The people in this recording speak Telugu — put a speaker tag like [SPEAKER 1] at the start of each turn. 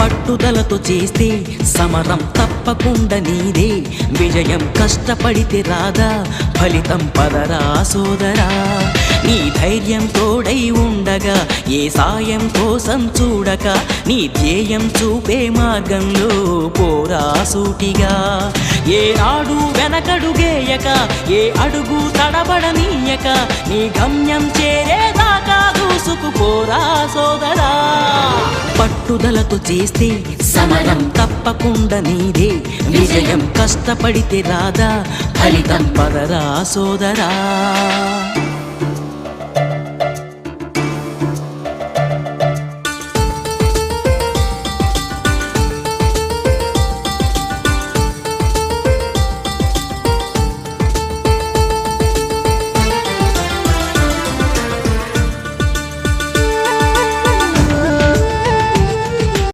[SPEAKER 1] పట్టుదలతో చేస్తే సమరం తప్పకుండా నీదే, విజయం కష్టపడితే రాదా ఫలితం పదరా సోదరా. నీ ధైర్యం తోడై ఉండగా ఏ సాయం కోసం చూడక, నీ ధ్యేయం చూపే మార్గంలో పోరా సూటిగా. ఏ నాడు వెనకడుగేయక, ఏ అడుగు తడబడనీయక, నీ గమ్యం చేరేదాకా దూసుకుపోరా సోదరా. పట్టుదలతో చేస్తే సమరం తప్పకుండా నీదే, విజయం కష్టపడితే రాదా ఫలితం పదరా సోదరా.